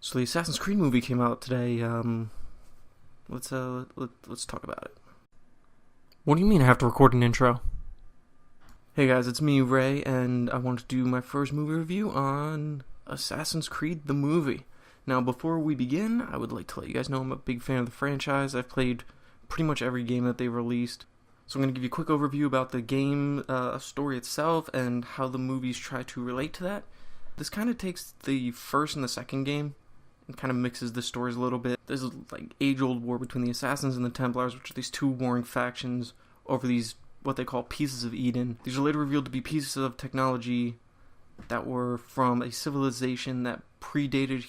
So the Assassin's Creed movie came out today. Let's talk about it. What do you mean I have to record an intro? Hey guys, it's me, Ray, and I want to do my first movie review on Assassin's Creed the movie. Now, before we begin, I would like to let you guys know I'm a big fan of the franchise. I've played pretty much every game that they've released. So I'm going to give you a quick overview about the game story itself and how the movies try to relate to that. This kind of takes the first and the second game and kind of mixes the stories a little bit. There's like age-old war between the Assassins and the Templars, which are these two warring factions over these what they call pieces of Eden. These are later revealed to be pieces of technology that were from a civilization that predated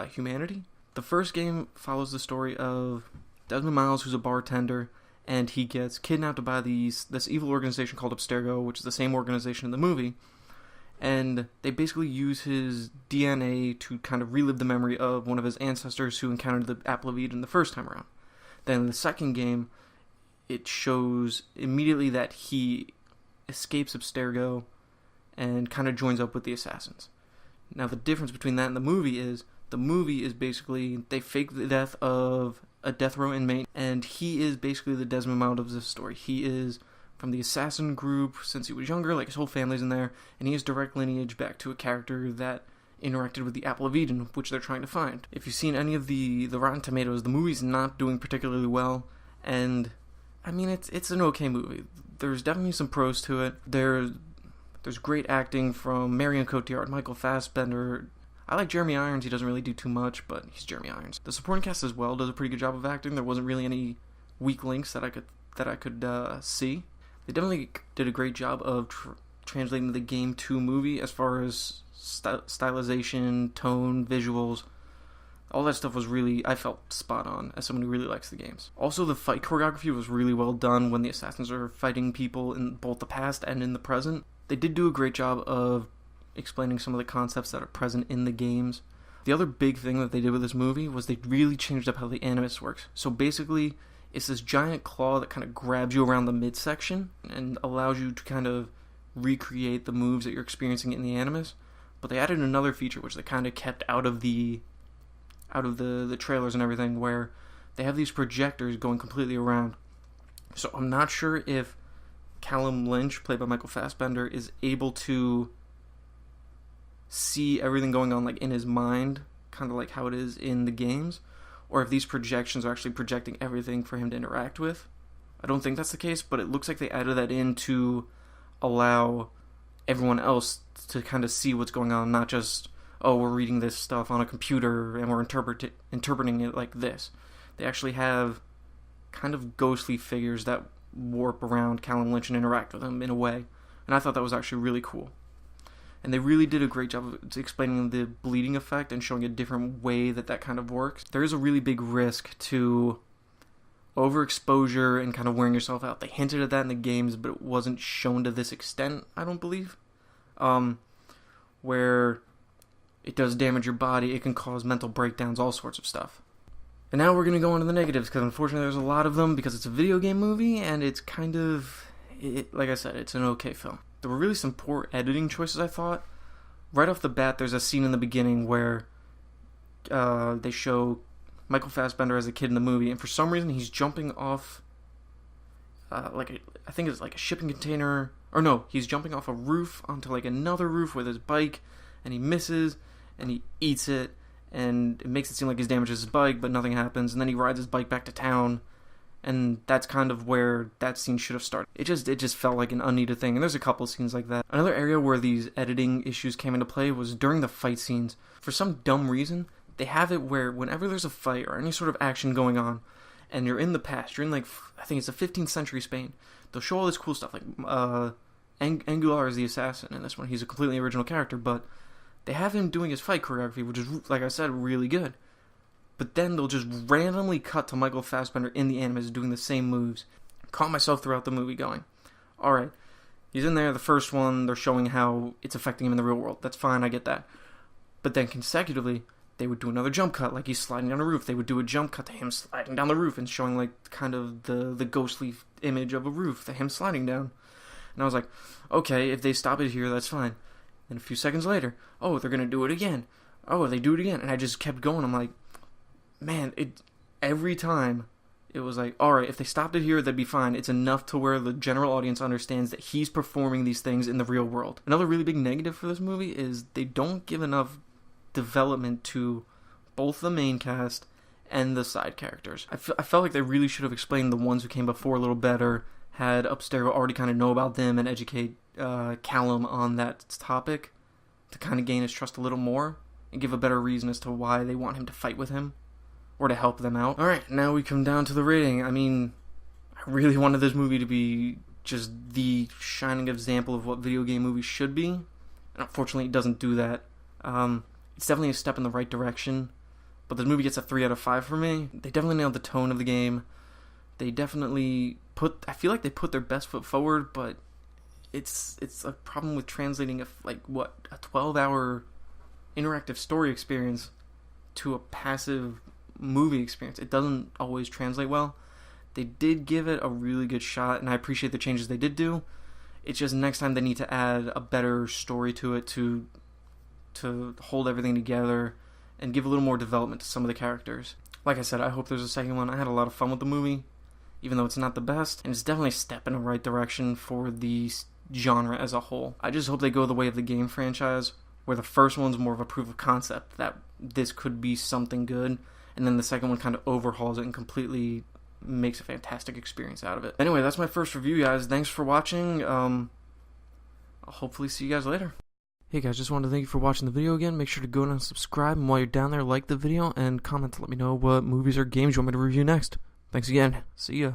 humanity. The first game follows the story of Desmond Miles, who's a bartender, and he gets kidnapped by this evil organization called Abstergo, which is the same organization in the movie. And they basically use his DNA to kind of relive the memory of one of his ancestors who encountered the Apple of Eden the first time around. Then in the second game, it shows immediately that he escapes Abstergo and kind of joins up with the Assassins. Now the difference between that and the movie is basically they fake the death of a death row inmate, and he is basically the Desmond Miles of this story. He is from the assassin group since he was younger, like his whole family's in there, and he has direct lineage back to a character that interacted with the Apple of Eden, which they're trying to find. If you've seen any of the Rotten Tomatoes, the movie's not doing particularly well, and I mean, it's an okay movie. There's definitely some pros to it. There's great acting from Marion Cotillard, Michael Fassbender. I like Jeremy Irons. He doesn't really do too much, but he's Jeremy Irons. The supporting cast as well does a pretty good job of acting. There wasn't really any weak links that I could see. They definitely did a great job of translating the game to movie as far as stylization, tone, visuals. All that stuff was really, I felt, spot on as someone who really likes the games. Also, the fight choreography was really well done when the Assassins are fighting people in both the past and in the present. They did do a great job of explaining some of the concepts that are present in the games. The other big thing that they did with this movie was they really changed up how the Animus works. So basically, it's this giant claw that kind of grabs you around the midsection and allows you to kind of recreate the moves that you're experiencing in the Animus. But they added another feature which they kind of kept out of the trailers and everything, where they have these projectors going completely around. So I'm not sure if Callum Lynch, played by Michael Fassbender, is able to see everything going on like in his mind, kind of like how it is in the games, or if these projections are actually projecting everything for him to interact with. I don't think that's the case, but it looks like they added that in to allow everyone else to kind of see what's going on, not just, oh, we're reading this stuff on a computer and we're interpreting it like this. They actually have kind of ghostly figures that warp around Callum Lynch and interact with him in a way, and I thought that was actually really cool. And they really did a great job of explaining the bleeding effect and showing a different way that kind of works. There is a really big risk to overexposure and kind of wearing yourself out. They hinted at that in the games, but it wasn't shown to this extent, I don't believe. Where it does damage your body, it can cause mental breakdowns, all sorts of stuff. And now we're going to go on to the negatives, because unfortunately there's a lot of them, because it's a video game movie, and it's kind of, like I said, it's an okay film. There were really some poor editing choices, I thought. Right off the bat, there's a scene in the beginning where they show Michael Fassbender as a kid in the movie, and for some reason he's jumping off, I think it's like a shipping container, or no, he's jumping off a roof onto like another roof with his bike, and he misses, and he eats it, and it makes it seem like he's damaged his bike, but nothing happens, and then he rides his bike back to town, and that's kind of where that scene should have started. It just felt like an unneeded thing, and there's a couple of scenes like that. Another area where these editing issues came into play was during the fight scenes. For some dumb reason, they have it where whenever there's a fight or any sort of action going on, and you're in the past, you're in like, I think it's the 15th century Spain, they'll show all this cool stuff, like Angular is the assassin in this one. He's a completely original character, but they have him doing his fight choreography, which is, like I said, really good. But then they'll just randomly cut to Michael Fassbender in the Animus doing the same moves. Caught myself throughout the movie going, alright, he's in there, the first one, they're showing how it's affecting him in the real world. That's fine, I get that. But then consecutively, they would do another jump cut, like he's sliding down a roof. They would do a jump cut to him sliding down the roof and showing like kind of the ghostly image of a roof, him sliding down. And I was like, okay, if they stop it here, that's fine. And a few seconds later, oh, they're going to do it again. oh, they do it again. And I just kept going. I'm like, man, every time it was like, alright, if they stopped it here, that'd be fine. It's enough to where the general audience understands that he's performing these things in the real world. Another really big negative for this movie is they don't give enough development to both the main cast and the side characters. I felt like they really should have explained the ones who came before a little better, had Upstairs already kind of know about them and educate Callum on that topic to kind of gain his trust a little more and give a better reason as to why they want him to fight with him or to help them out. Alright, now we come down to the rating. I mean, I really wanted this movie to be just the shining example of what video game movies should be, and unfortunately it doesn't do that. It's definitely a step in the right direction, but this movie gets a 3 out of 5 for me. They definitely nailed the tone of the game. They definitely I feel like they put their best foot forward, but it's a problem with translating a 12-hour interactive story experience to a passive movie experience. It doesn't always translate well. They did give it a really good shot, and I appreciate the changes they did do. It's just next time they need to add a better story to it to hold everything together and give a little more development to some of the characters. Like I said, I hope there's a second one. I had a lot of fun with the movie, even though it's not the best, and it's definitely a step in the right direction for the genre as a whole. I just hope they go the way of the game franchise, where the first one's more of a proof of concept that this could be something good, and then the second one kind of overhauls it and completely makes a fantastic experience out of it. Anyway, that's my first review, guys. Thanks for watching. I'll hopefully see you guys later. Hey guys, just wanted to thank you for watching the video again. Make sure to go and subscribe, and while you're down there, like the video and comment to let me know what movies or games you want me to review next. Thanks again. See ya.